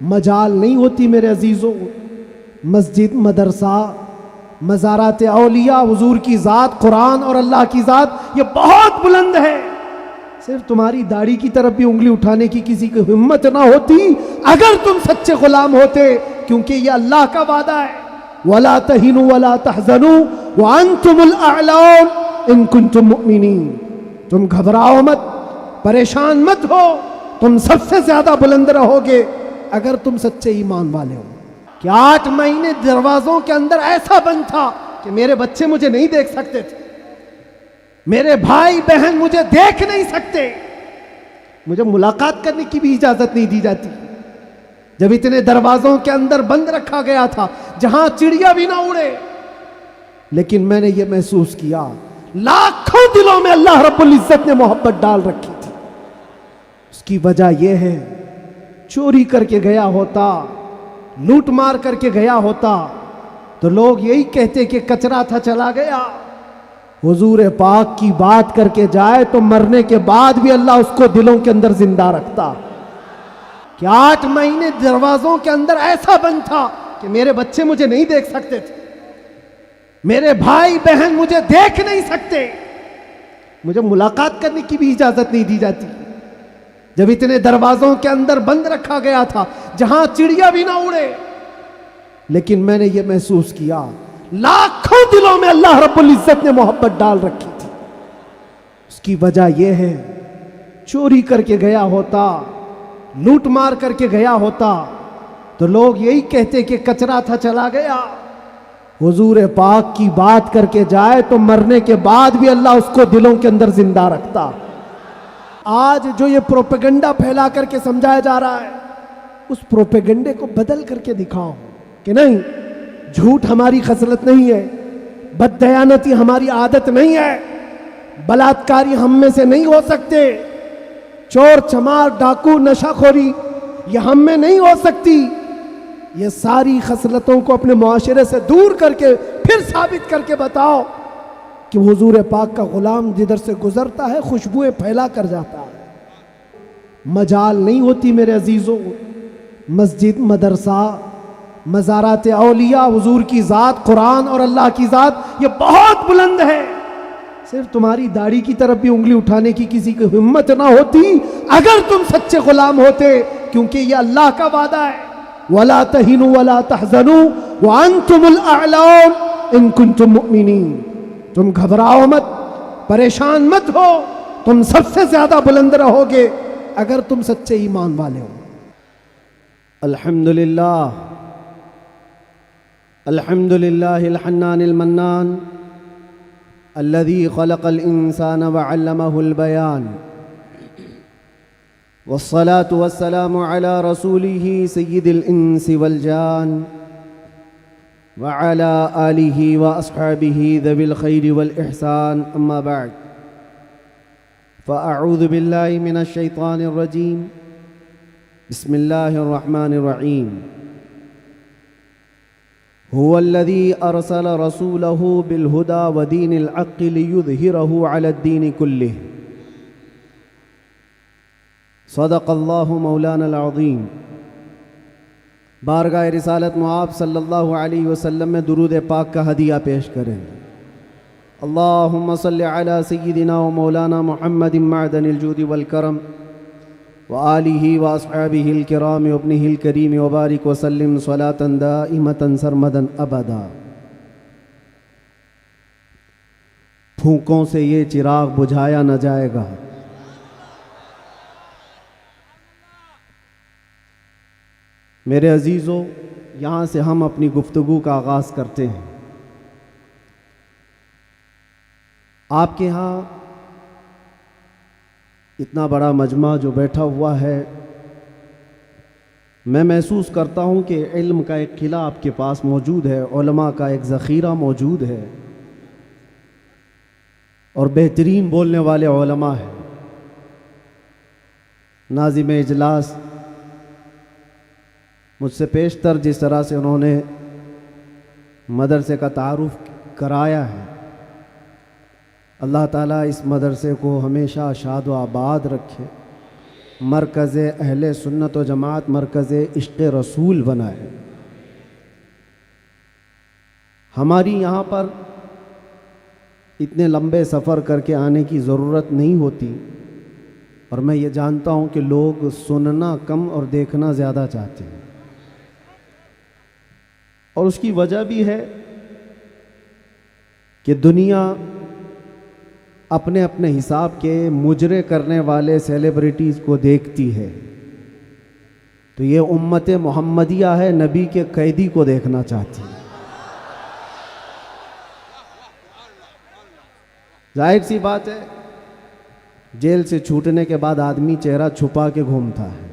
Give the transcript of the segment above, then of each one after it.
مجال نہیں ہوتی میرے عزیزوں، مسجد، مدرسہ، مزارات اولیاء، حضور کی ذات، قرآن اور اللہ کی ذات یہ بہت بلند ہے. صرف تمہاری داڑھی کی طرف بھی انگلی اٹھانے کی کسی کی ہمت نہ ہوتی اگر تم سچے غلام ہوتے، کیونکہ یہ اللہ کا وعدہ ہے. وَلَا تَهِنُوا وَلَا تَحْزَنُوا وَأَنْتُمُ الْأَعْلَوْنَ إِن كُنتُم مُؤْمِنِينَ. تم گھبراؤ مت، پریشان مت ہو، تم سب سے زیادہ بلند رہو گے اگر تم سچے ایمان والے ہو. کہ 8 مہینے دروازوں کے اندر ایسا بند تھا کہ میرے بچے مجھے نہیں دیکھ سکتے تھے، میرے بھائی بہن مجھے دیکھ نہیں سکتے، مجھے ملاقات کرنے کی بھی اجازت نہیں دی جاتی. جب اتنے دروازوں کے اندر بند رکھا گیا تھا جہاں چڑیا بھی نہ اڑے، لیکن میں نے یہ محسوس کیا لاکھوں دلوں میں اللہ رب العزت نے محبت ڈال رکھی تھی. اس کی وجہ یہ ہے، چوری کر کے گیا ہوتا، لوٹ مار کر کے گیا ہوتا تو لوگ یہی کہتے کہ کچرا تھا چلا گیا. حضور پاک کی بات کر کے جائے تو مرنے کے بعد بھی اللہ اس کو دلوں کے اندر زندہ رکھتا. کہ 8 مہینے دروازوں کے اندر ایسا بند تھا کہ میرے بچے مجھے نہیں دیکھ سکتے تھے، میرے بھائی بہن مجھے دیکھ نہیں سکتے، مجھے ملاقات کرنے کی بھی اجازت نہیں دی جاتی. جب اتنے دروازوں کے اندر بند رکھا گیا تھا جہاں چڑیا بھی نہ اڑے، لیکن میں نے یہ محسوس کیا لاکھوں دلوں میں اللہ رب العزت نے محبت ڈال رکھی تھی. اس کی وجہ یہ ہے، چوری کر کے گیا ہوتا، لوٹ مار کر کے گیا ہوتا تو لوگ یہی کہتے کہ کچرا تھا چلا گیا. حضور پاک کی بات کر کے جائے تو مرنے کے بعد بھی اللہ اس کو دلوں کے اندر زندہ رکھتا. آج جو یہ پروپیگنڈا پھیلا کر کے سمجھایا جا رہا ہے، اس پروپیگنڈے کو بدل کر کے دکھاؤ کہ نہیں، جھوٹ ہماری خصلت نہیں ہے، بددیانتی ہماری عادت نہیں ہے، بلاتکاری ہم میں سے نہیں ہو سکتے، چور چمار ڈاکو نشہ خوری یہ ہم میں نہیں ہو سکتی. یہ ساری خصلتوں کو اپنے معاشرے سے دور کر کے پھر ثابت کر کے بتاؤ کہ حضور پاک کا غلام جدھر سے گزرتا ہے خوشبوئیں پھیلا کر جاتا ہے. مجال نہیں ہوتی میرے عزیزوں، مسجد، مدرسہ، مزارات اولیاء، حضور کی ذات، قرآن اور اللہ کی ذات یہ بہت بلند ہے. صرف تمہاری داڑھی کی طرف بھی انگلی اٹھانے کی کسی کی ہمت نہ ہوتی اگر تم سچے غلام ہوتے، کیونکہ یہ اللہ کا وعدہ ہے. وَلَا تَهِنُوا وَلَا تَحْزَنُوا وَأَنْتُمُ الْأَعْلَوْنَ إِن كُنتُم مُؤْمِنِينَ. تم گھبراؤ مت، پریشان مت ہو، تم سب سے زیادہ بلند رہو گے اگر تم سچے ایمان والے ہو. الحمدللہ، الحمدللہ الحنان المنان الذي خلق الإنسان وعلمه البيان، والصلاة والسلام على رسوله سيد الإنس والجان وعلى آله وأصحابه ذوي الخير والإحسان. أما بعد، فأعوذ بالله من الشيطان الرجيم. بسم الله الرحمن الرحيم. هو الذي أرسل رسوله بالهدى ودين الحق ليظهره على الدين كله. صدق الله مولانا العظيم. بارگاہ رسالت معاب صلی اللہ علیہ وسلم میں درود پاک کا ہدیہ پیش کریں. اللہم صلی علی سیدنا و مولانا محمد معدن الجود والکرم وآلہ واصحابہ الکرام وابنہ الکریم وبارک وسلم صلاة دائمة سرمدا ابدا. پھونکوں سے یہ چراغ بجھایا نہ جائے گا. میرے عزیزو، یہاں سے ہم اپنی گفتگو کا آغاز کرتے ہیں. آپ کے ہاں اتنا بڑا مجمع جو بیٹھا ہوا ہے، میں محسوس کرتا ہوں کہ علم کا ایک قلعہ آپ کے پاس موجود ہے، علماء کا ایک ذخیرہ موجود ہے، اور بہترین بولنے والے علماء ہیں. ناظم اجلاس مجھ سے پیشتر جس طرح سے انہوں نے مدرسے کا تعارف کرایا ہے، اللہ تعالیٰ اس مدرسے کو ہمیشہ شاد و آباد رکھے. مرکز اہل سنت و جماعت مرکز عشق رسول بنا ہے. ہماری یہاں پر اتنے لمبے سفر کر کے آنے کی ضرورت نہیں ہوتی، اور میں یہ جانتا ہوں کہ لوگ سننا کم اور دیکھنا زیادہ چاہتے ہیں، اور اس کی وجہ بھی ہے کہ دنیا اپنے اپنے حساب کے مجرے کرنے والے سیلیبریٹیز کو دیکھتی ہے. تو یہ امت محمدیہ ہے، نبی کے قیدی کو دیکھنا چاہتی ہے. ظاہر سی بات ہے، جیل سے چھوٹنے کے بعد آدمی چہرہ چھپا کے گھومتا ہے.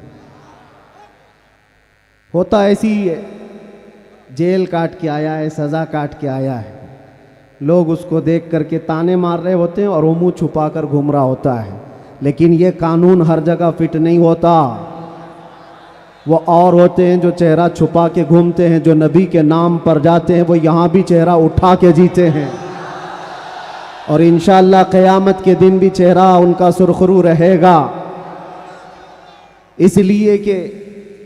ہوتا ایسی ہی ہے، جیل کاٹ کے آیا ہے، سزا کاٹ کے آیا ہے، لوگ اس کو دیکھ کر کے تانے مار رہے ہوتے ہیں اور وہ منہ چھپا کر گھوم رہا ہوتا ہے. لیکن یہ قانون ہر جگہ فٹ نہیں ہوتا. وہ اور ہوتے ہیں جو چہرہ چھپا کے گھومتے ہیں، جو نبی کے نام پر جاتے ہیں، وہ یہاں بھی چہرہ اٹھا کے جیتے ہیں، اور انشاءاللہ قیامت کے دن بھی چہرہ ان کا سرخرو رہے گا. اس لیے کہ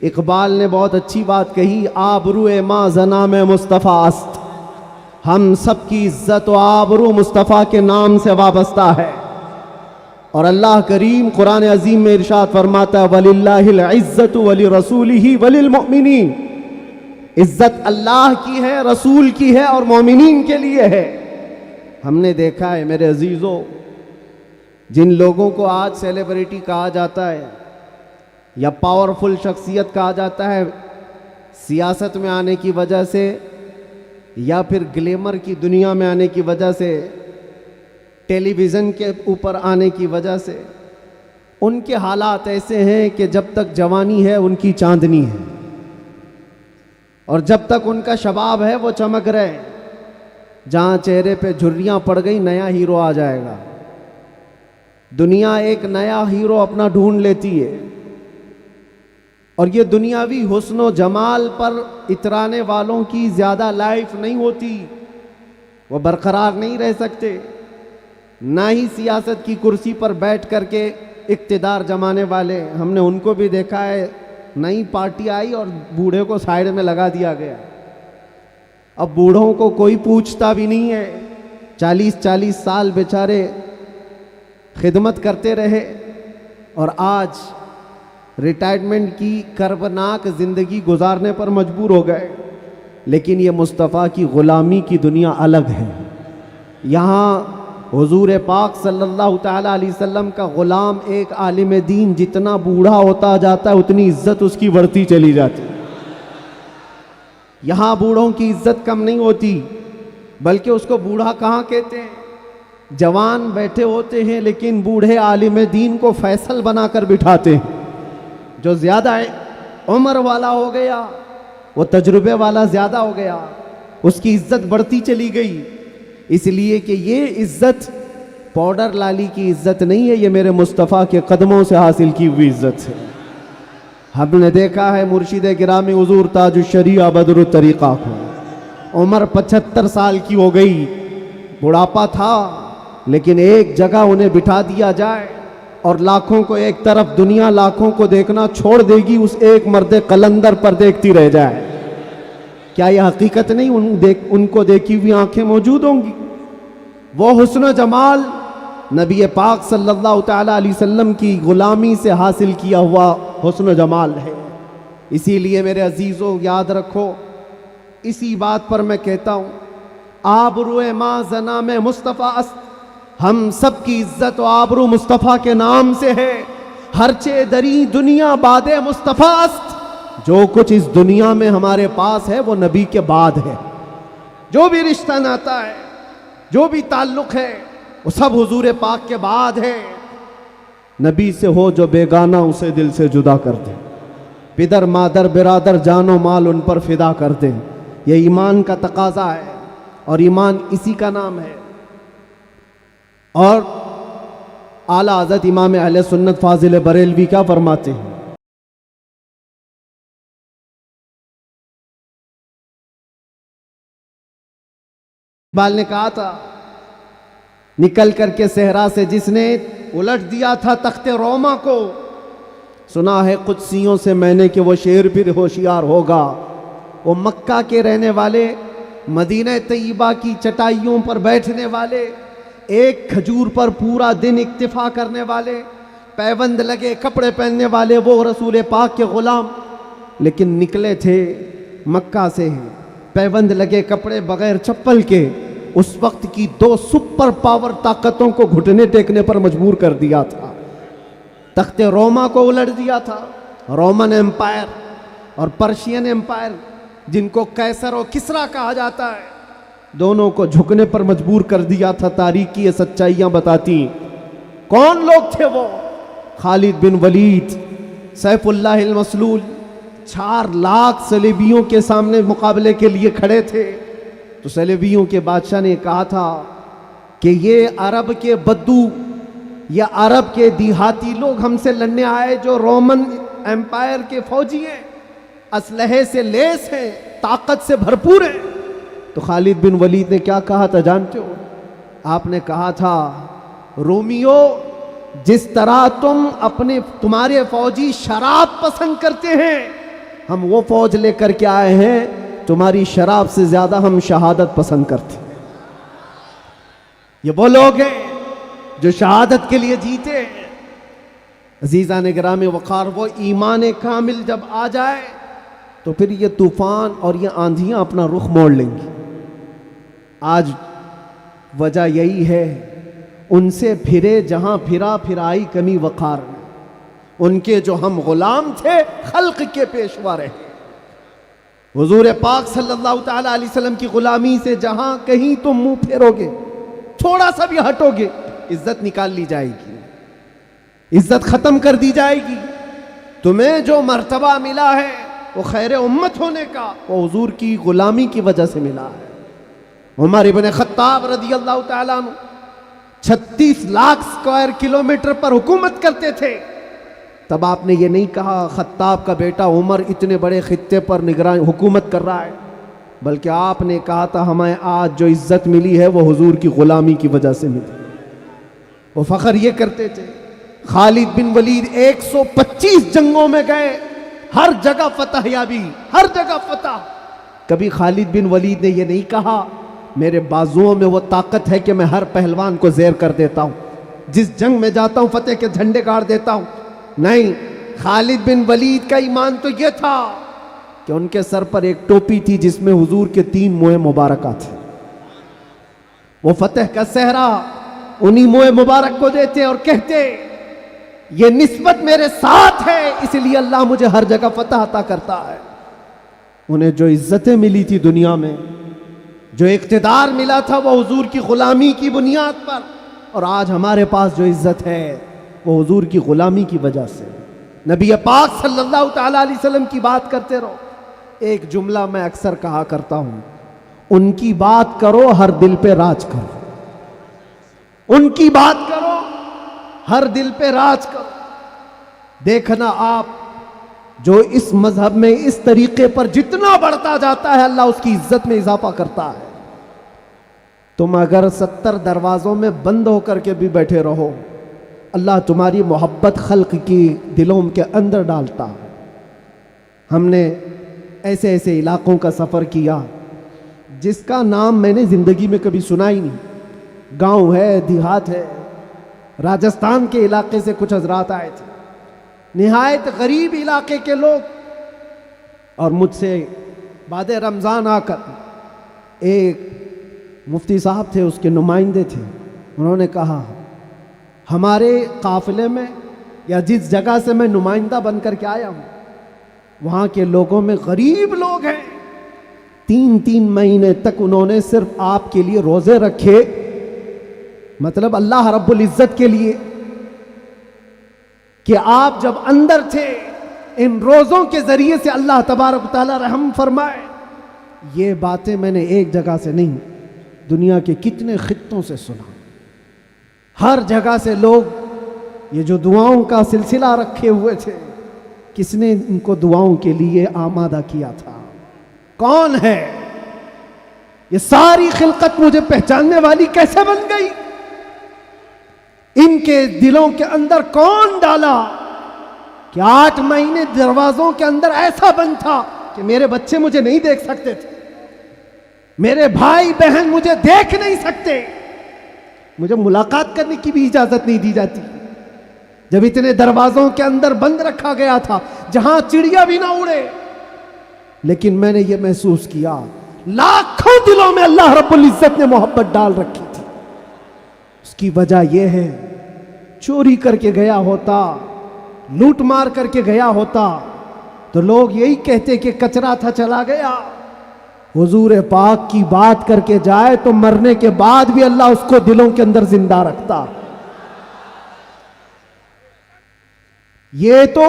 اقبال نے بہت اچھی بات کہی، آبرو ما زنا میں مصطفیٰ است. ہم سب کی عزت و آبرو مصطفیٰ کے نام سے وابستہ ہے. اور اللہ کریم قرآن عظیم میں ارشاد فرماتا ہے، وَلِلَّهِ الْعِزَّةُ وَلِرَسُولِهِ وَلِلْمُؤْمِنِينَ. عزت اللہ کی ہے، رسول کی ہے، اور مومنین کے لیے ہے. ہم نے دیکھا ہے میرے عزیزو، جن لوگوں کو آج سیلیبریٹی کہا جاتا ہے یا پاورفل شخصیت کہا جاتا ہے، سیاست میں آنے کی وجہ سے یا پھر گلیمر کی دنیا میں آنے کی وجہ سے، ٹیلی ویژن کے اوپر آنے کی وجہ سے، ان کے حالات ایسے ہیں کہ جب تک جوانی ہے ان کی چاندنی ہے، اور جب تک ان کا شباب ہے وہ چمک رہے ہیں. جہاں چہرے پہ جھریاں پڑ گئی نیا ہیرو آ جائے گا. دنیا ایک نیا ہیرو اپنا ڈھونڈ لیتی ہے، اور یہ دنیاوی حسن و جمال پر اترانے والوں کی زیادہ لائف نہیں ہوتی، وہ برقرار نہیں رہ سکتے. نہ ہی سیاست کی کرسی پر بیٹھ کر کے اقتدار جمانے والے، ہم نے ان کو بھی دیکھا ہے، نئی پارٹی آئی اور بوڑھے کو سائیڈ میں لگا دیا گیا. اب بوڑھوں کو کوئی پوچھتا بھی نہیں ہے. 40 سال بیچارے خدمت کرتے رہے، اور آج ریٹائرمنٹ کی کربناک زندگی گزارنے پر مجبور ہو گئے. لیکن یہ مصطفیٰ کی غلامی کی دنیا الگ ہے. یہاں حضور پاک صلی اللہ تعالیٰ علیہ وسلم کا غلام ایک عالم دین جتنا بوڑھا ہوتا جاتا ہے اتنی عزت اس کی بڑھتی چلی جاتی. یہاں بوڑھوں کی عزت کم نہیں ہوتی، بلکہ اس کو بوڑھا کہاں کہتے ہیں. جوان بیٹھے ہوتے ہیں لیکن بوڑھے عالم دین کو فیصل بنا کر بٹھاتے ہیں. جو زیادہ عمر والا ہو گیا، وہ تجربے والا زیادہ ہو گیا، اس کی عزت بڑھتی چلی گئی. اس لیے کہ یہ عزت پاؤڈر لالی کی عزت نہیں ہے، یہ میرے مصطفیٰ کے قدموں سے حاصل کی ہوئی عزت ہے. ہم نے دیکھا ہے مرشد گرامی حضور تاج الشریعہ بدر الطریقہ کو، عمر 75 سال کی ہو گئی، بڑھاپا تھا، لیکن ایک جگہ انہیں بٹھا دیا جائے اور لاکھوں کو ایک طرف، دنیا لاکھوں کو دیکھنا چھوڑ دے گی، اس ایک مرد قلندر پر دیکھتی رہ جائے. کیا یہ حقیقت نہیں؟ ان کو دیکھی ہوئی آنکھیں موجود ہوں گی. وہ حسن و جمال نبی پاک صلی اللہ تعالیٰ علیہ وسلم کی غلامی سے حاصل کیا ہوا حسن و جمال ہے. اسی لیے میرے عزیزوں یاد رکھو، اسی بات پر میں کہتا ہوں، آبرو ما زنا میں مصطفیٰ است. ہم سب کی عزت و آبرو مصطفیٰ کے نام سے ہے. ہرچے دری دنیا باد مصطفیٰ است. جو کچھ اس دنیا میں ہمارے پاس ہے وہ نبی کے بعد ہے. جو بھی رشتہ ناتا ہے، جو بھی تعلق ہے، وہ سب حضور پاک کے بعد ہے. نبی سے ہو جو بیگانہ اسے دل سے جدا کر دے. پدر مادر برادر جان و مال ان پر فدا کر دے. یہ ایمان کا تقاضا ہے، اور ایمان اسی کا نام ہے. اور اعلیٰ حضرت امام اہل سنت فاضل بریلوی کیا فرماتے ہیں؟ اقبال نے کہا تھا، نکل کر کے صحرا سے جس نے الٹ دیا تھا تخت روما کو، سنا ہے قدسیوں سے میں نے کہ وہ شیر بھی ہوشیار ہوگا۔ وہ مکہ کے رہنے والے، مدینہ طیبہ کی چٹائیوں پر بیٹھنے والے، ایک کھجور پر پورا دن اکتفا کرنے والے، پیوند لگے کپڑے پہننے والے، وہ رسول پاک کے غلام، لیکن نکلے تھے مکہ سے پیوند لگے کپڑے بغیر چپل کے۔ اس وقت کی 2 سپر پاور طاقتوں کو گھٹنے ٹیکنے پر مجبور کر دیا تھا۔ تخت روما کو الٹ دیا تھا، رومن ایمپائر اور پرشین ایمپائر، جن کو قیصر و کسریٰ کہا جاتا ہے، دونوں کو جھکنے پر مجبور کر دیا تھا۔ تاریخ کی یہ سچائیاں بتاتی ہیں۔ کون لوگ تھے وہ؟ خالد بن ولید، سیف اللہ المسلول، 4 لاکھ صلیبیوں کے سامنے مقابلے کے لیے کھڑے تھے۔ تو صلیبیوں کے بادشاہ نے کہا تھا کہ یہ عرب کے بدو یا عرب کے دیہاتی لوگ ہم سے لڑنے آئے، جو رومن ایمپائر کے فوجی ہیں، اسلحے سے لیس ہیں، طاقت سے بھرپور ہیں۔ تو خالد بن ولید نے کیا کہا تھا جانتے ہو؟ آپ نے کہا تھا، رومیو، جس طرح تمہارے فوجی شراب پسند کرتے ہیں، ہم وہ فوج لے کر کے آئے ہیں، تمہاری شراب سے زیادہ ہم شہادت پسند کرتے ہیں۔ یہ وہ لوگ ہیں جو شہادت کے لیے جیتے ہیں۔ عزیزان گرامی وقار، وہ ایمان کامل جب آ جائے تو پھر یہ طوفان اور یہ آندھیاں اپنا رخ موڑ لیں گی۔ آج وجہ یہی ہے، ان سے پھرے جہاں پھرا پھرائی کمی وقار میں۔ ان کے جو ہم غلام تھے، خلق کے پیشوا رہے۔ حضور پاک صلی اللہ تعالی علیہ وسلم کی غلامی سے جہاں کہیں تم منہ پھیرو گے، تھوڑا سا بھی ہٹو گے، عزت نکال لی جائے گی، عزت ختم کر دی جائے گی۔ تمہیں جو مرتبہ ملا ہے وہ خیر امت ہونے کا، وہ حضور کی غلامی کی وجہ سے ملا ہے۔ عمر ابن خطاب رضی اللہ تعالیٰ عنہ 36 لاکھ اسکوائر کلومیٹر پر حکومت کرتے تھے۔ تب آپ نے یہ نہیں کہا خطاب کا بیٹا عمر اتنے بڑے خطے پر نگران حکومت کر رہا ہے، بلکہ آپ نے کہا تھا ہمیں آج جو عزت ملی ہے وہ حضور کی غلامی کی وجہ سے ملی۔ وہ فخر یہ کرتے تھے۔ خالد بن ولید 125 جنگوں میں گئے، ہر جگہ فتح یابی، ہر جگہ فتح۔ کبھی خالد بن ولید نے یہ نہیں کہا میرے بازوؤں میں وہ طاقت ہے کہ میں ہر پہلوان کو زیر کر دیتا ہوں، جس جنگ میں جاتا ہوں فتح کے جھنڈے گاڑ دیتا ہوں۔ نہیں، خالد بن ولید کا ایمان تو یہ تھا کہ ان کے سر پر ایک ٹوپی تھی جس میں حضور کے 3 موئے مبارکہ تھے۔ وہ فتح کا صحرا انہی موئے مبارک کو دیتے اور کہتے یہ نسبت میرے ساتھ ہے، اس لیے اللہ مجھے ہر جگہ فتح عطا کرتا ہے۔ انہیں جو عزتیں ملی تھی دنیا میں، جو اقتدار ملا تھا، وہ حضور کی غلامی کی بنیاد پر، اور آج ہمارے پاس جو عزت ہے وہ حضور کی غلامی کی وجہ سے۔ نبی پاک صلی اللہ تعالیٰ علیہ وسلم کی بات کرتے رہو۔ ایک جملہ میں اکثر کہا کرتا ہوں، ان کی بات کرو ہر دل پہ راج کرو، ان کی بات کرو ہر دل پہ راج کرو۔ دیکھنا آپ جو اس مذہب میں اس طریقے پر جتنا بڑھتا جاتا ہے، اللہ اس کی عزت میں اضافہ کرتا ہے۔ تم اگر 70 دروازوں میں بند ہو کر کے بھی بیٹھے رہو، اللہ تمہاری محبت خلق کی دلوں کے اندر ڈالتا ہے۔ ہم نے ایسے ایسے علاقوں کا سفر کیا جس کا نام میں نے زندگی میں کبھی سنا ہی نہیں۔ گاؤں ہے، دیہات ہے۔ راجستھان کے علاقے سے کچھ حضرات آئے تھے، نہایت غریب علاقے کے لوگ، اور مجھ سے بعد رمضان آ کر ایک مفتی صاحب تھے، اس کے نمائندے تھے، انہوں نے کہا ہمارے قافلے میں یا جس جگہ سے میں نمائندہ بن کر کے آیا ہوں، وہاں کے لوگوں میں غریب لوگ ہیں، 3 مہینے تک انہوں نے صرف آپ کے لیے روزے رکھے، مطلب اللہ رب العزت کے لیے، کہ آپ جب اندر تھے ان روزوں کے ذریعے سے اللہ تبارک و تعالی رحم فرمائے۔ یہ باتیں میں نے ایک جگہ سے نہیں، دنیا کے کتنے خطوں سے سنا۔ ہر جگہ سے لوگ یہ جو دعاؤں کا سلسلہ رکھے ہوئے تھے، کس نے ان کو دعاؤں کے لیے آمادہ کیا تھا؟ کون ہے؟ یہ ساری خلقت مجھے پہچاننے والی کیسے بن گئی؟ ان کے دلوں کے اندر کون ڈالا کہ 8 مہینے دروازوں کے اندر ایسا بند تھا کہ میرے بچے مجھے نہیں دیکھ سکتے تھے، میرے بھائی بہن مجھے دیکھ نہیں سکتے، مجھے ملاقات کرنے کی بھی اجازت نہیں دی جاتی، جب اتنے دروازوں کے اندر بند رکھا گیا تھا جہاں چڑیا بھی نہ اڑے۔ لیکن میں نے یہ محسوس کیا لاکھوں دلوں میں اللہ رب العزت نے محبت ڈال رکھی تھی۔ اس کی وجہ یہ ہے چوری کر کے گیا ہوتا، لوٹ مار کر کے گیا ہوتا تو لوگ یہی کہتے کہ کچرا تھا چلا گیا۔ حضور پاک کی بات کر کے جائے تو مرنے کے بعد بھی اللہ اس کو دلوں کے اندر زندہ رکھتا۔ یہ تو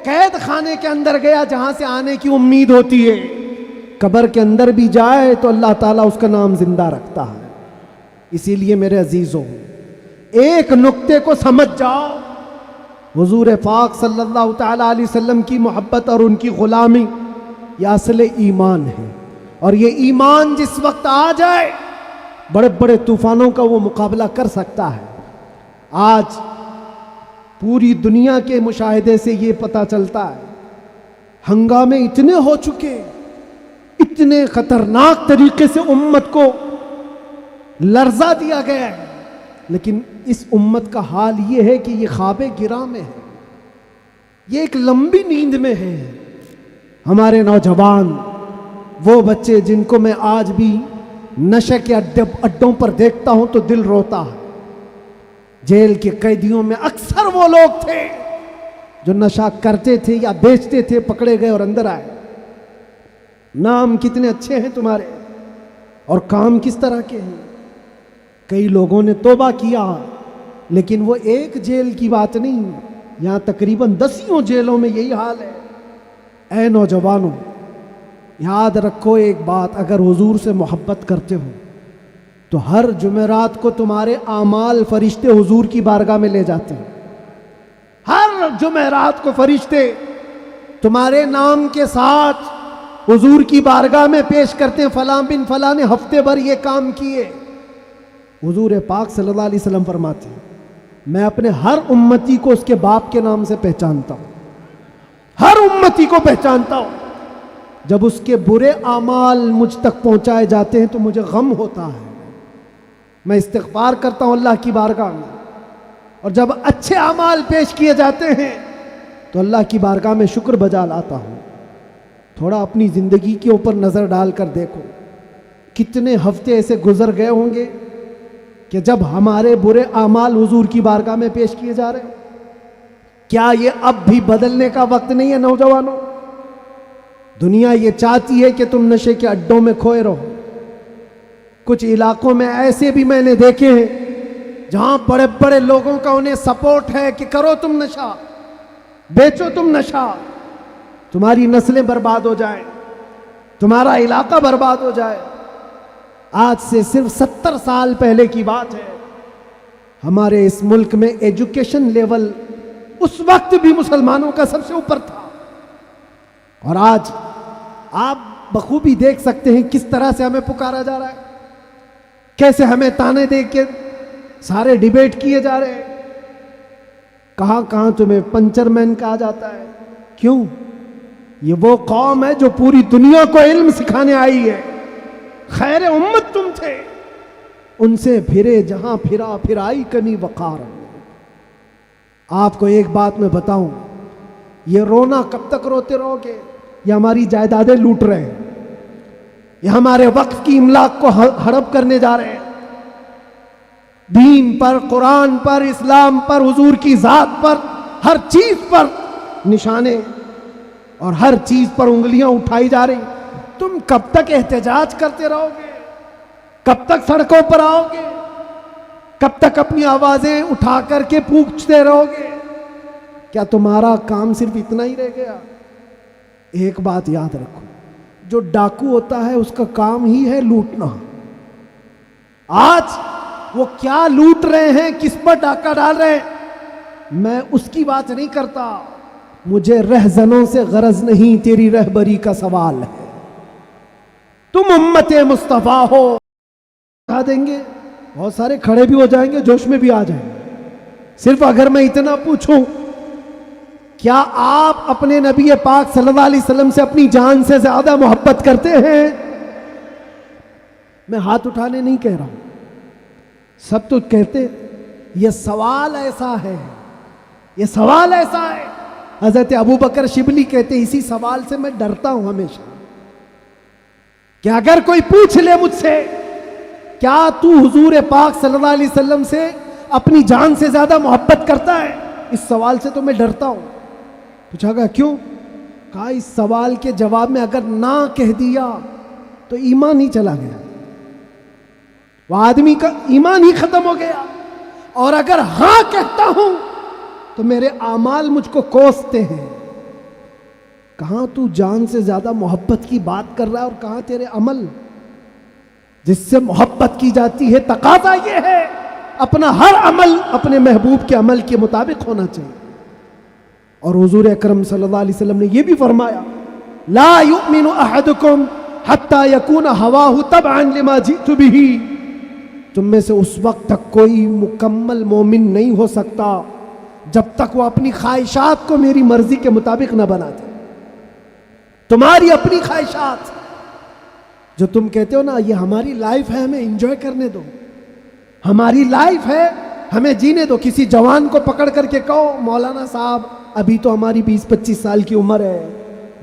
قید خانے کے اندر گیا جہاں سے آنے کی امید ہوتی ہے، قبر کے اندر بھی جائے تو اللہ تعالیٰ اس کا نام زندہ رکھتا ہے۔ اسی لیے میرے عزیزوں ایک نقطے کو سمجھ جاؤ، حضور پاک صلی اللہ تعالیٰ علیہ وسلم کی محبت اور ان کی غلامی یہ اصل ایمان ہے، اور یہ ایمان جس وقت آ جائے بڑے بڑے طوفانوں کا وہ مقابلہ کر سکتا ہے۔ آج پوری دنیا کے مشاہدے سے یہ پتہ چلتا ہے ہنگامے اتنے ہو چکے، اتنے خطرناک طریقے سے امت کو لرزا دیا گیا ہے، لیکن اس امت کا حال یہ ہے کہ یہ خواب گراں میں ہے، یہ ایک لمبی نیند میں ہے۔ ہمارے نوجوان، وہ بچے جن کو میں آج بھی نشے کے اڈوں پر دیکھتا ہوں تو دل روتا ہے۔ جیل کے قیدیوں میں اکثر وہ لوگ تھے جو نشہ کرتے تھے یا بیچتے تھے، پکڑے گئے اور اندر آئے۔ نام کتنے اچھے ہیں تمہارے اور کام کس طرح کے ہیں۔ کئی لوگوں نے توبہ کیا، لیکن وہ ایک جیل کی بات نہیں، یہاں تقریباً 10 جیلوں میں یہی حال ہے۔ اے نوجوانوں، یاد رکھو ایک بات، اگر حضور سے محبت کرتے ہو تو ہر جمعرات کو تمہارے اعمال فرشتے حضور کی بارگاہ میں لے جاتے ہیں۔ ہر جمعرات کو فرشتے تمہارے نام کے ساتھ حضور کی بارگاہ میں پیش کرتے ہیں، فلاں بن فلاں نے ہفتے بھر یہ کام کیے۔ حضور پاک صلی اللہ علیہ وسلم فرماتے ہیں میں اپنے ہر امتی کو اس کے باپ کے نام سے پہچانتا ہوں، ہر امتی کو پہچانتا ہوں۔ جب اس کے برے اعمال مجھ تک پہنچائے جاتے ہیں تو مجھے غم ہوتا ہے، میں استغفار کرتا ہوں اللہ کی بارگاہ میں، اور جب اچھے اعمال پیش کیے جاتے ہیں تو اللہ کی بارگاہ میں شکر بجا لاتا ہوں۔ تھوڑا اپنی زندگی کے اوپر نظر ڈال کر دیکھو، کتنے ہفتے ایسے گزر گئے ہوں گے کہ جب ہمارے برے اعمال حضور کی بارگاہ میں پیش کیے جا رہے ہیں۔ کیا یہ اب بھی بدلنے کا وقت نہیں ہے نوجوانوں؟ دنیا یہ چاہتی ہے کہ تم نشے کے اڈوں میں کھوئے رہو۔ کچھ علاقوں میں ایسے بھی میں نے دیکھے ہیں جہاں بڑے بڑے لوگوں کا انہیں سپورٹ ہے کہ کرو تم نشہ، بیچو تم نشہ، تمہاری نسلیں برباد ہو جائیں، تمہارا علاقہ برباد ہو جائے۔ آج سے صرف 70 سال پہلے کی بات ہے، ہمارے اس ملک میں ایجوکیشن لیول اس وقت بھی مسلمانوں کا سب سے اوپر تھا، اور آج آپ بخوبی دیکھ سکتے ہیں کس طرح سے ہمیں پکارا جا رہا ہے، کیسے ہمیں تانے دے کے سارے ڈیبیٹ کیے جا رہے ہیں۔ کہاں کہاں تمہیں پنچر مین کہا جاتا ہے۔ کیوں؟ یہ وہ قوم ہے جو پوری دنیا کو علم سکھانے آئی ہے، خیر امت تم تھے، ان سے پھرے جہاں پھرا پھر آئی کمی وقار۔ آپ کو ایک بات میں بتاؤں، یہ رونا کب تک روتے رہو گے؟ یہ ہماری جائیدادیں لوٹ رہے ہیں، یہ ہمارے وقف کی املاک کو ہڑپ کرنے جا رہے ہیں۔ دین پر، قرآن پر، اسلام پر، حضور کی ذات پر، ہر چیز پر نشانے اور ہر چیز پر انگلیاں اٹھائی جا رہی۔ تم کب تک احتجاج کرتے رہو گے؟ کب تک سڑکوں پر آؤ گے؟ کب تک اپنی آوازیں اٹھا کر کے پوچھتے رہو گے؟ کیا تمہارا کام صرف اتنا ہی رہ گیا؟ ایک بات یاد رکھو، جو ڈاکو ہوتا ہے اس کا کام ہی ہے لوٹنا۔ آج وہ کیا لوٹ رہے ہیں، کس پر ڈاکہ ڈال رہے ہیں، میں اس کی بات نہیں کرتا۔ مجھے رہزنوں سے غرض نہیں، تیری رہبری کا سوال ہے۔ تم امت مصطفیٰ ہو، کہا دیں گے، بہت سارے کھڑے بھی ہو جائیں گے، جوش میں بھی آ جائیں گے۔ صرف اگر میں اتنا پوچھوں کیا آپ اپنے نبی پاک صلی اللہ علیہ وسلم سے اپنی جان سے زیادہ محبت کرتے ہیں؟ میں ہاتھ اٹھانے نہیں کہہ رہا ہوں، سب تو کہتے ہیں۔ یہ سوال ایسا ہے، یہ سوال ایسا ہے، حضرت ابو بکر شبلی کہتے ہیں اسی سوال سے میں ڈرتا ہوں ہمیشہ، کہ اگر کوئی پوچھ لے مجھ سے کیا تو حضور پاک صلی اللہ علیہ وسلم سے اپنی جان سے زیادہ محبت کرتا ہے، اس سوال سے تو میں ڈرتا ہوں۔ پوچھا گیا کیوں؟ کہا اس سوال کے جواب میں اگر نہ کہہ دیا تو ایمان ہی چلا گیا، وہ آدمی کا ایمان ہی ختم ہو گیا، اور اگر ہاں کہتا ہوں تو میرے اعمال مجھ کو کوستے ہیں۔ کہاں تو جان سے زیادہ محبت کی بات کر رہا ہے اور کہاں تیرے عمل جس سے محبت کی جاتی ہے؟ تقاضا یہ ہے اپنا ہر عمل اپنے محبوب کے عمل کے مطابق ہونا چاہیے۔ اور حضور اکرم صلی اللہ علیہ وسلم نے یہ بھی فرمایا لا یؤمن احدکم حتی یکون ہواہ تبعا لما جئت بہ، تم میں سے اس وقت تک کوئی مکمل مومن نہیں ہو سکتا جب تک وہ اپنی خواہشات کو میری مرضی کے مطابق نہ بنا دے۔ تمہاری اپنی خواہشات جو تم کہتے ہو نا یہ ہماری لائف ہے، ہمیں انجوائے کرنے دو، ہماری لائف ہے ہمیں جینے دو۔ کسی جوان کو پکڑ کر کے کہو مولانا صاحب ابھی تو ہماری 20-25 سال کی عمر ہے،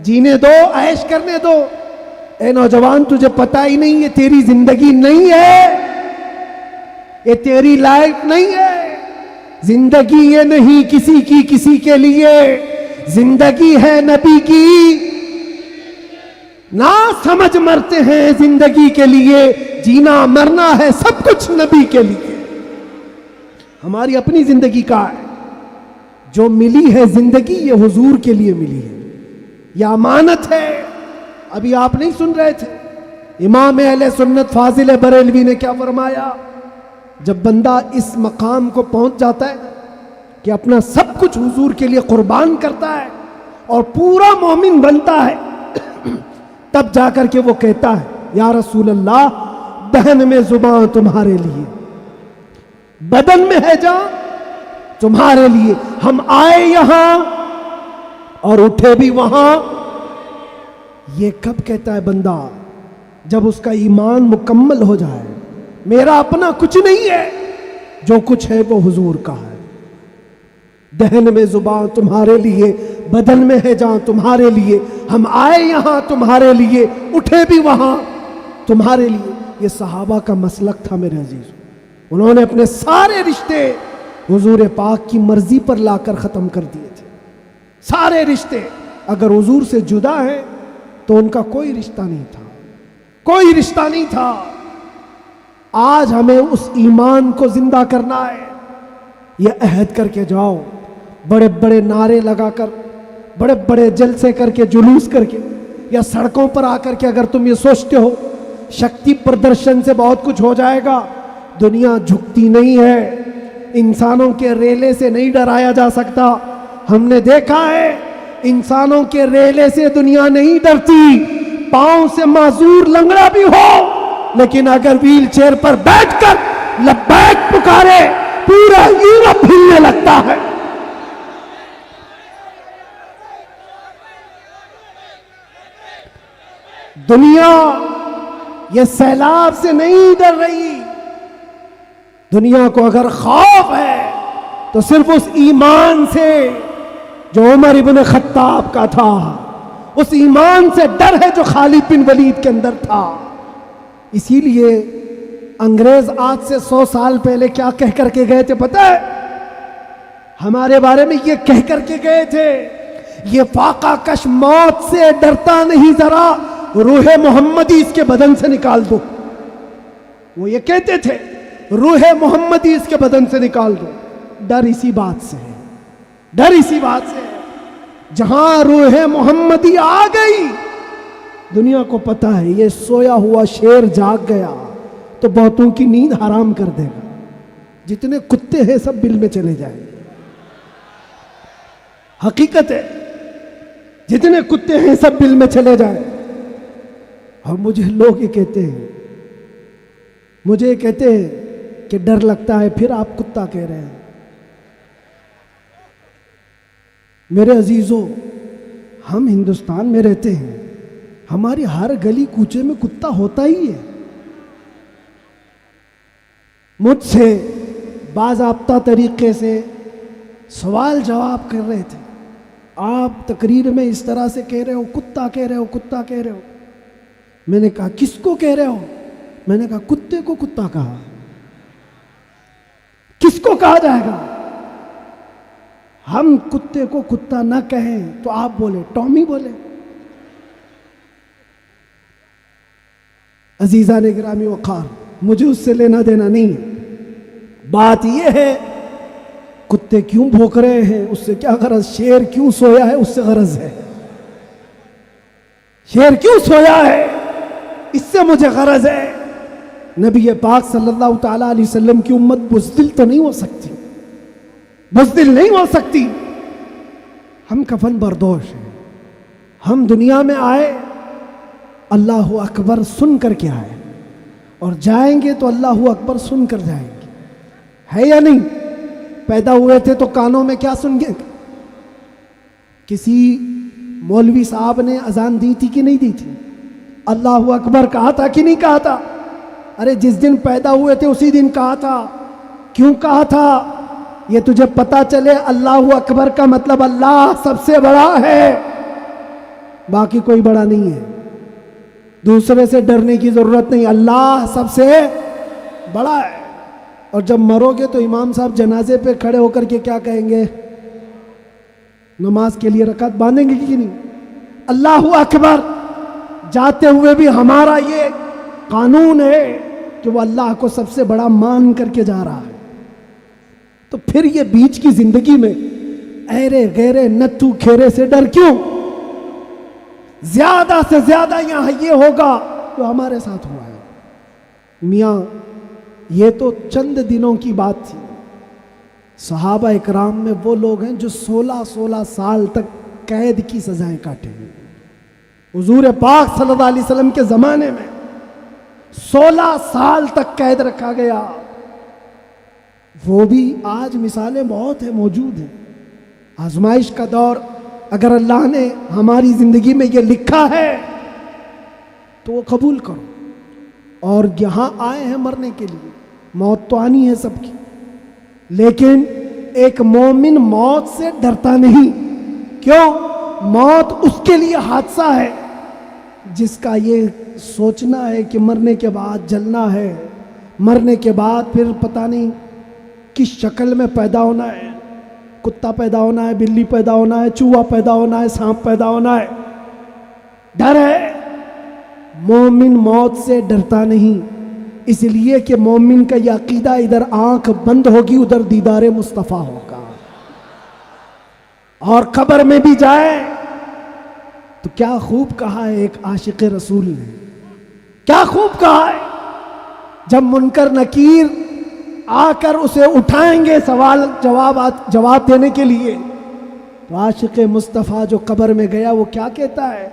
جینے دو، عیش کرنے دو۔ اے نوجوان تجھے پتہ ہی نہیں یہ تیری زندگی نہیں ہے، یہ تیری لائف نہیں ہے۔ زندگی یہ نہیں کسی کی کسی کے لیے، زندگی ہے نبی کی، نہ سمجھ مرتے ہیں زندگی کے لیے، جینا مرنا ہے سب کچھ نبی کے لیے۔ ہماری اپنی زندگی کا ہے، جو ملی ہے زندگی یہ حضور کے لیے ملی ہے، یہ امانت ہے۔ ابھی آپ نہیں سن رہے تھے امام اہل سنت فاضل بریلوی نے کیا فرمایا؟ جب بندہ اس مقام کو پہنچ جاتا ہے کہ اپنا سب کچھ حضور کے لیے قربان کرتا ہے اور پورا مومن بنتا ہے، تب جا کر کے وہ کہتا ہے یا رسول اللہ دہن میں زبان تمہارے لیے، بدن میں ہے جان تمہارے لیے، ہم آئے یہاں اور اٹھے بھی وہاں۔ یہ کب کہتا ہے بندہ؟ جب اس کا ایمان مکمل ہو جائے، میرا اپنا کچھ نہیں ہے، جو کچھ ہے وہ حضور کا ہے۔ دہن میں زبان تمہارے لیے، بدن میں ہے جان تمہارے لیے، ہم آئے یہاں تمہارے لیے، اٹھے بھی وہاں تمہارے لیے۔ یہ صحابہ کا مسلک تھا میرے عزیز، انہوں نے اپنے سارے رشتے حضور پاک کی مرضی پر لا کر ختم کر دیے تھے۔ سارے رشتے اگر حضور سے جدا ہیں تو ان کا کوئی رشتہ نہیں تھا، کوئی رشتہ نہیں تھا۔ آج ہمیں اس ایمان کو زندہ کرنا ہے، یہ عہد کر کے جاؤ، بڑے بڑے نعرے لگا کر، بڑے بڑے جلسے کر کے، جلوس کر کے، یا سڑکوں پر آ کر کے اگر تم یہ سوچتے ہو شکتی پردرشن سے بہت کچھ ہو جائے گا، دنیا جھکتی نہیں ہے، انسانوں کے ریلے سے نہیں ڈرایا جا سکتا۔ ہم نے دیکھا ہے انسانوں کے ریلے سے دنیا نہیں ڈرتی، پاؤں سے معذور لنگڑا بھی ہو لیکن اگر ویل چیئر پر بیٹھ کر لبیک پکارے پورا یورپ ہلنے لگتا ہے۔ دنیا یہ سیلاب سے نہیں ڈر رہی، دنیا کو اگر خوف ہے تو صرف اس ایمان سے جو عمر ابن خطاب کا تھا، اس ایمان سے ڈر ہے جو خالد بن ولید کے اندر تھا۔ اسی لیے انگریز آج سے 100 سال پہلے کیا کہہ کر کے گئے تھے پتہ ہے؟ ہمارے بارے میں یہ کہہ کر کے گئے تھے یہ فاقہ کش موت سے ڈرتا نہیں، ذرا روح محمدی اس کے بدن سے نکال دو۔ وہ یہ کہتے تھے روح محمدی اس کے بدن سے نکال دو۔ ڈر اسی بات سے ہے، ڈر اسی بات سے ہے۔ جہاں روح محمدی آ گئی دنیا کو پتہ ہے یہ سویا ہوا شیر جاگ گیا تو بہتوں کی نیند حرام کر دے گا۔ جتنے کتے ہیں سب بل میں چلے جائیں گے، حقیقت ہے، جتنے کتے ہیں سب بل میں چلے جائیں۔ اور مجھے لوگ یہ کہتے ہیں، مجھے یہ کہتے ہیں کہ ڈر لگتا ہے، پھر آپ کتا کہہ رہے ہیں۔ میرے عزیزوں، ہم ہندوستان میں رہتے ہیں، ہماری ہر گلی کوچے میں کتا ہوتا ہی ہے۔ مجھ سے باضابطہ طریقے سے سوال جواب کر رہے تھے، آپ تقریر میں اس طرح سے کہہ رہے ہو، کتا کہہ رہے ہو، کتا کہہ رہے ہو۔ میں نے کہا کس کو کہہ رہے ہو؟ میں نے کہا کتے کو کتا کہا، کس کو کہا جائے گا؟ ہم کتے کو کتا نہ کہیں تو آپ بولے ٹامی بولے۔ عزیزان گرامی وقار، مجھے اس سے لینا دینا نہیں ہے، بات یہ ہے کتے کیوں بھونک رہے ہیں اس سے کیا غرض، شیر کیوں سویا ہے اس سے غرض ہے، شیر کیوں سویا ہے اس سے مجھے غرض ہے۔ نبی پاک صلی اللہ تعالی علیہ وسلم کی امت بزدل تو نہیں ہو سکتی، بزدل نہیں ہو سکتی۔ ہم کفن بردوش ہیں، ہم دنیا میں آئے اللہ اکبر سن کر کے آئے، اور جائیں گے تو اللہ اکبر سن کر جائیں گے، ہے یا نہیں؟ پیدا ہوئے تھے تو کانوں میں کیا سن گے؟ کسی مولوی صاحب نے اذان دی تھی کہ نہیں دی تھی؟ اللہ اکبر کہا تھا کہ نہیں کہا تھا؟ ارے جس دن پیدا ہوئے تھے اسی دن کہا تھا۔ کیوں کہا تھا؟ یہ تجھے پتا چلے اللہ اکبر کا مطلب اللہ سب سے بڑا ہے، باقی کوئی بڑا نہیں ہے، دوسرے سے ڈرنے کی ضرورت نہیں، اللہ سب سے بڑا ہے۔ اور جب مرو گے تو امام صاحب جنازے پہ کھڑے ہو کر کے کیا کہیں گے؟ نماز کے لیے رکعت باندھیں گے کہ نہیں؟ اللہ اکبر جاتے ہوئے بھی ہمارا یہ قانون ہے کہ وہ اللہ کو سب سے بڑا مان کر کے جا رہا ہے۔ تو پھر یہ بیچ کی زندگی میں ایرے غیرے نتھو کھیرے سے ڈر کیوں؟ زیادہ سے زیادہ یہاں یہ ہوگا جو ہمارے ساتھ ہوا ہے۔ میاں یہ تو چند دنوں کی بات تھی، صحابہ اکرام میں وہ لوگ ہیں جو 16 سال تک قید کی سزائیں کاٹے ہیں۔ حضور پاک صلی اللہ علیہ وسلم کے زمانے میں 16 سال تک قید رکھا گیا۔ وہ بھی آج مثالیں بہت ہیں، موجود ہیں۔ آزمائش کا دور، اگر اللہ نے ہماری زندگی میں یہ لکھا ہے تو وہ قبول کرو۔ اور یہاں آئے ہیں مرنے کے لیے، موت تو آنی ہے سب کی، لیکن ایک مومن موت سے ڈرتا نہیں۔ کیوں؟ موت اس کے لیے حادثہ ہے جس کا یہ سوچنا ہے کہ مرنے کے بعد جلنا ہے، مرنے کے بعد پھر پتہ نہیں کس شکل میں پیدا ہونا ہے، کتا پیدا ہونا ہے، بلی پیدا ہونا ہے، چوہا پیدا ہونا ہے، سانپ پیدا ہونا ہے، ڈر ہے۔ مومن موت سے ڈرتا نہیں، اس لیے کہ مومن کا یہ عقیدہ ادھر آنکھ بند ہوگی ادھر دیدار مصطفیٰ ہوگا، اور قبر میں بھی جائے تو کیا خوب کہا ہے ایک عاشق رسول نے، کیا خوب کہا ہے، جب منکر نکیر آ کر اسے اٹھائیں گے سوال جواب دینے کے لیے، تو عاشق مصطفیٰ جو قبر میں گیا وہ کیا کہتا ہے؟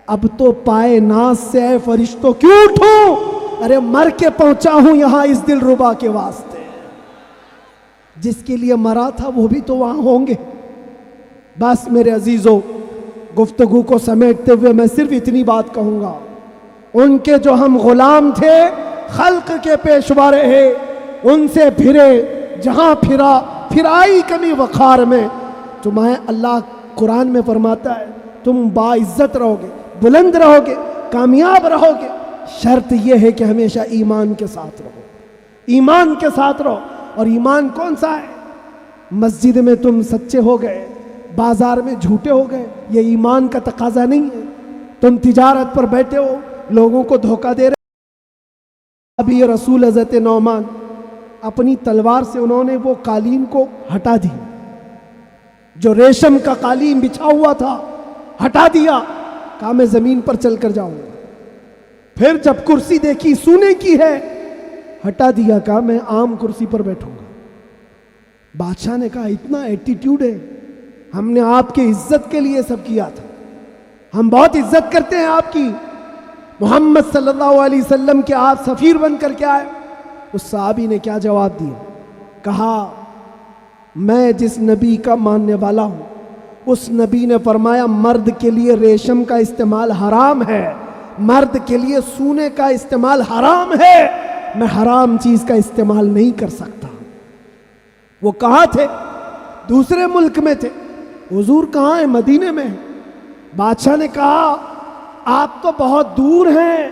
اب تو پائے ناز سے اے فرشتوں کیوں اٹھوں، ارے مر کے پہنچا ہوں یہاں اس دل ربا کے واسطے۔ جس کے لیے مرا تھا وہ بھی تو وہاں ہوں گے۔ بس میرے عزیزوں، گفتگو کو سمیٹتے ہوئے میں صرف اتنی بات کہوں گا، ان کے جو ہم غلام تھے، خلق کے پیشوا رہے، ان سے پھرے، جہاں پھرائی کمی وقار میں، تمہیں اللہ قرآن میں فرماتا ہے تم باعزت رہو گے، بلند رہو گے، کامیاب رہو گے، شرط یہ ہے کہ ہمیشہ ایمان کے ساتھ رہو، ایمان کے ساتھ رہو۔ اور ایمان کون سا ہے؟ مسجد میں تم سچے ہو گئے، بازار میں جھوٹے ہو گئے، یہ ایمان کا تقاضا نہیں ہے۔ تم تجارت پر بیٹھے ہو، لوگوں کو دھوکہ دے رہے۔ ابھی رسول حضرت نعمان اپنی تلوار سے انہوں نے وہ قالین کو ہٹا دی، جو ریشم کا قالین بچھا ہوا تھا ہٹا دیا، کہا میں زمین پر چل کر جاؤں گا۔ پھر جب کرسی دیکھی سونے کی ہے، ہٹا دیا، کہا میں عام کرسی پر بیٹھوں گا۔ بادشاہ نے کہا اتنا ایٹیٹیوڈ ہے، ہم نے آپ کی عزت کے لیے سب کیا تھا، ہم بہت عزت کرتے ہیں آپ کی، محمد صلی اللہ علیہ وسلم کے آپ سفیر بن کر کے آئے۔ اس صحابی نے کیا جواب دیا؟ کہا میں جس نبی کا ماننے والا ہوں اس نبی نے فرمایا مرد کے لیے ریشم کا استعمال حرام ہے، مرد کے لیے سونے کا استعمال حرام ہے، میں حرام چیز کا استعمال نہیں کر سکتا۔ وہ کہاں تھے؟ دوسرے ملک میں تھے۔ حضور کہاں ہیں؟ مدینے میں۔ بادشاہ نے کہا آپ تو بہت دور ہیں،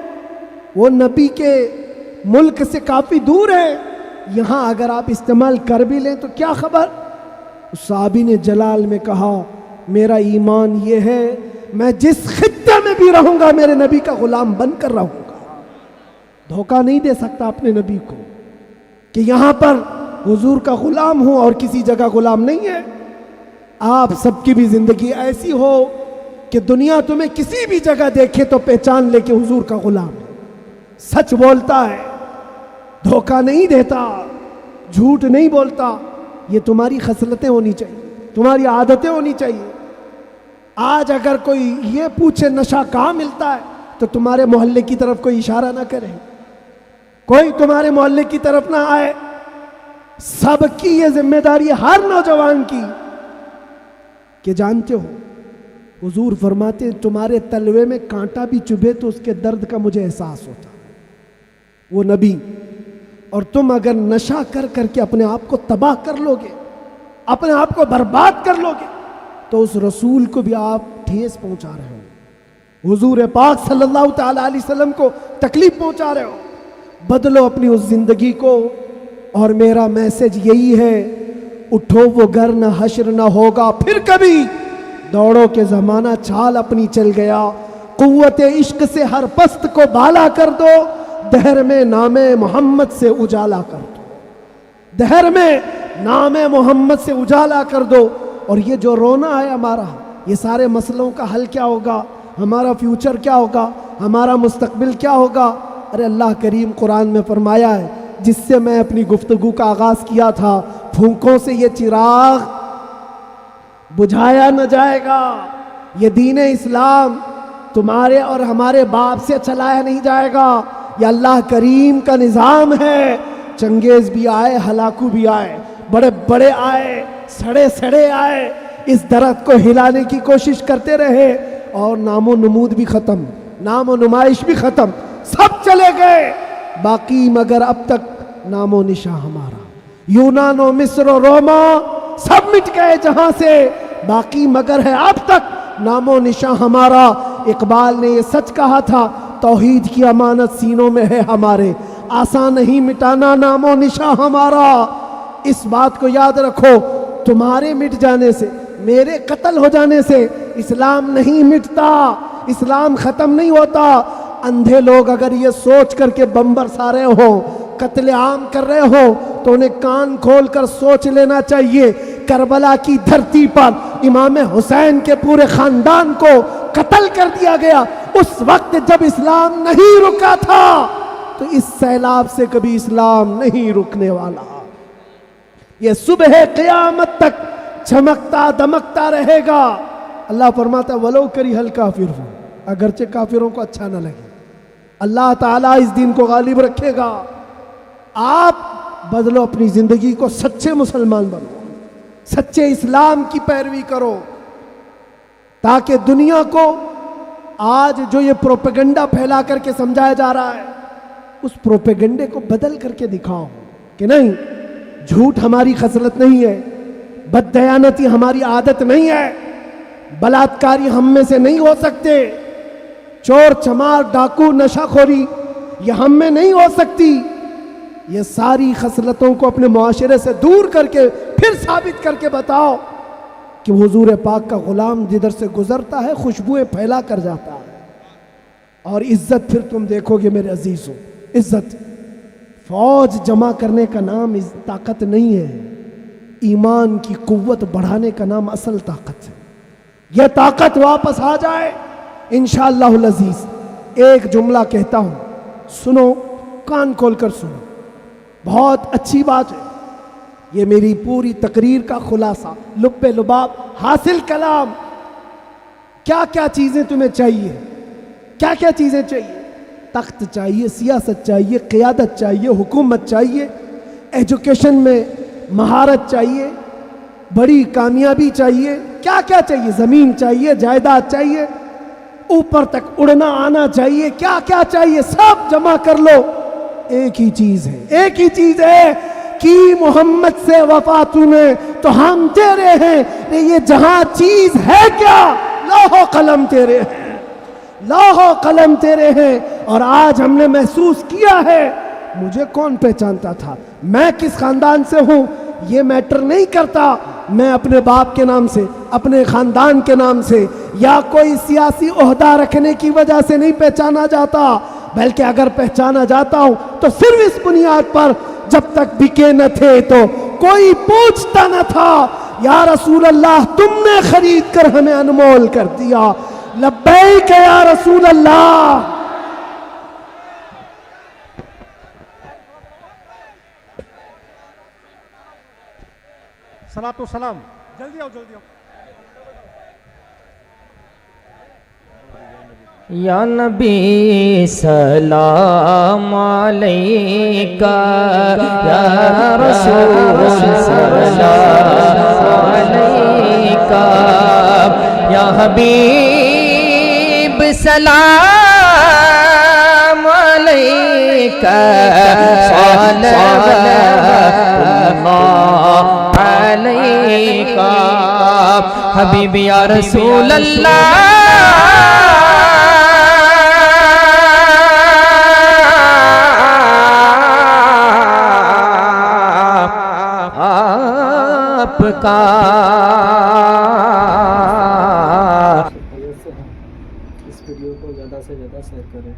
وہ نبی کے ملک سے کافی دور ہے، یہاں اگر آپ استعمال کر بھی لیں تو کیا خبر؟ اس صحابی نے جلال میں کہا میرا ایمان یہ ہے میں جس خطے میں بھی رہوں گا میرے نبی کا غلام بن کر رہوں گا، دھوکہ نہیں دے سکتا اپنے نبی کو کہ یہاں پر حضور کا غلام ہوں اور کسی جگہ غلام نہیں ہے۔ آپ سب کی بھی زندگی ایسی ہو کہ دنیا تمہیں کسی بھی جگہ دیکھے تو پہچان لے کہ حضور کا غلام ہے، سچ بولتا ہے، دھوکہ نہیں دیتا، جھوٹ نہیں بولتا۔ یہ تمہاری خصلتیں ہونی چاہیے، تمہاری عادتیں ہونی چاہیے۔ آج اگر کوئی یہ پوچھے نشہ کہاں ملتا ہے تو تمہارے محلے کی طرف کوئی اشارہ نہ کرے، کوئی تمہارے محلے کی طرف نہ آئے۔ سب کی یہ ذمہ داری ہے، ہر نوجوان کی، کہ جانتے ہو حضور فرماتے ہیں تمہارے تلوے میں کانٹا بھی چبھے تو اس کے درد کا مجھے احساس ہوتا ہے، وہ نبی۔ اور تم اگر نشہ کر کر کے اپنے آپ کو تباہ کر لو گے، اپنے آپ کو برباد کر لو گے، تو اس رسول کو بھی آپ ٹھیس پہنچا رہے ہو، حضور پاک صلی اللہ تعالی علیہ وسلم کو تکلیف پہنچا رہے ہو۔ بدلو اپنی اس زندگی کو، اور میرا میسج یہی ہے، اٹھو وہ گر نہ حشر نہ ہوگا پھر کبھی، دوڑو کے زمانہ چھال اپنی چل گیا، قوت عشق سے ہر پست کو بالا کر دو، دہر میں نام محمد سے اجالا کر دو، دہر میں نام محمد سے اجالا کر دو۔ اور یہ جو رونا ہے ہمارا، یہ سارے مسئلوں کا حل کیا ہوگا، ہمارا فیوچر کیا ہوگا، ہمارا مستقبل کیا ہوگا؟ ارے اللہ کریم قرآن میں فرمایا ہے، جس سے میں اپنی گفتگو کا آغاز کیا تھا، پھونکوں سے یہ چراغ بجھایا نہ جائے گا، یہ دین اسلام تمہارے اور ہمارے باپ سے چلایا نہیں جائے گا، یہ اللہ کریم کا نظام ہے۔ چنگیز بھی آئے، ہلاکو بھی آئے، بڑے بڑے آئے، سڑے سڑے آئے، اس درخت کو ہلانے کی کوشش کرتے رہے، اور نام و نمود بھی ختم، نام و نمائش بھی ختم، سب چلے گئے، باقی مگر اب تک نام و نشاں ہمارا۔ یونان و مصر و روما سب مٹ گئے جہاں سے، باقی مگر ہے اب تک نام و نشاں ہمارا۔ اقبال نے یہ سچ کہا تھا، توحید کی امانت سینوں میں ہے ہمارے، آسان نہیں مٹانا نام و نشاں ہمارا۔ اس بات کو یاد رکھو، تمہارے مٹ جانے سے، میرے قتل ہو جانے سے اسلام نہیں مٹتا، اسلام ختم نہیں ہوتا۔ اندھے لوگ اگر یہ سوچ کر کے بم برسا رہے ہو، قتل عام کر رہے ہو، تو انہیں کان کھول کر سوچ لینا چاہیے، کربلا کی دھرتی پر امام حسین کے پورے خاندان کو قتل کر دیا گیا، اس وقت جب اسلام نہیں رکا تھا، تو اس سیلاب سے کبھی اسلام نہیں رکنے والا، یہ صبح قیامت تک چمکتا دمکتا رہے گا۔ اللہ فرماتا ہے وَلَوْ كَرِهَ الْكَافِرُونَ، اگرچہ کافروں کو اچھا نہ لگے، اللہ تعالیٰ اس دین کو غالب رکھے گا۔ آپ بدلو اپنی زندگی کو، سچے مسلمان بنو، سچے اسلام کی پیروی کرو، تاکہ دنیا کو آج جو یہ پروپیگنڈا پھیلا کر کے سمجھایا جا رہا ہے، اس پروپیگنڈے کو بدل کر کے دکھاؤ کہ نہیں، جھوٹ ہماری خصلت نہیں ہے، بددیانتی ہماری عادت نہیں ہے، بلاتکاری ہم میں سے نہیں ہو سکتے، چور چمار ڈاکو نشہ خوری یہ ہم میں نہیں ہو سکتی۔ یہ ساری خصلتوں کو اپنے معاشرے سے دور کر کے پھر ثابت کر کے بتاؤ کہ حضور پاک کا غلام جدھر سے گزرتا ہے خوشبوئیں پھیلا کر جاتا ہے۔ اور عزت پھر تم دیکھو گے میرے عزیزوں، عزت فوج جمع کرنے کا نام طاقت نہیں ہے، ایمان کی قوت بڑھانے کا نام اصل طاقت ہے۔ یہ طاقت واپس آ جائے انشاءاللہ العزیز۔ ایک جملہ کہتا ہوں، سنو، کان کھول کر سنو، بہت اچھی بات ہے، یہ میری پوری تقریر کا خلاصہ، لب لباب حاصل کلام۔ کیا کیا چیزیں تمہیں چاہیے، کیا کیا چیزیں چاہیے؟ تخت چاہیے، سیاست چاہیے، قیادت چاہیے، حکومت چاہیے، ایجوکیشن میں مہارت چاہیے، بڑی کامیابی چاہیے، کیا کیا چاہیے؟ زمین چاہیے، جائیداد چاہیے، اوپر تک اڑنا آنا چاہیے، کیا کیا چاہیے سب جمع کر لو، ایک ہی چیز ہے، ایک ہی چیز ہے کہ محمد سے وفا نے تو ہم تیرے ہیں۔ یہ جہاں چیز ہے کیا؟ لوح و قلم تیرے ہیں، لوح و قلم تیرے ہیں۔ اور آج ہم نے محسوس کیا ہے، مجھے کون پہچانتا تھا، میں کس خاندان سے ہوں یہ میٹر نہیں کرتا، میں اپنے باپ کے نام سے، اپنے خاندان کے نام سے یا کوئی سیاسی عہدہ رکھنے کی وجہ سے نہیں پہچانا جاتا، بلکہ اگر پہچانا جاتا ہوں تو صرف اس بنیاد پر جب تک بکے نہ تھے تو کوئی پوچھتا نہ تھا، یا رسول اللہ تم نے خرید کر ہمیں انمول کر دیا، لبیک یا رسول اللہ۔ صلاۃ و سلام، جلدی آؤ جلدی آؤ۔ یا نبی سلام علیکہ، یا رسول سلام علیکہ، یا حبیب سلام علیکہ، صلوات اللہ علیکہ، حبیب یا رسول اللہ۔ آپ کا اس ویڈیو کو زیادہ سے زیادہ شیئر کریں۔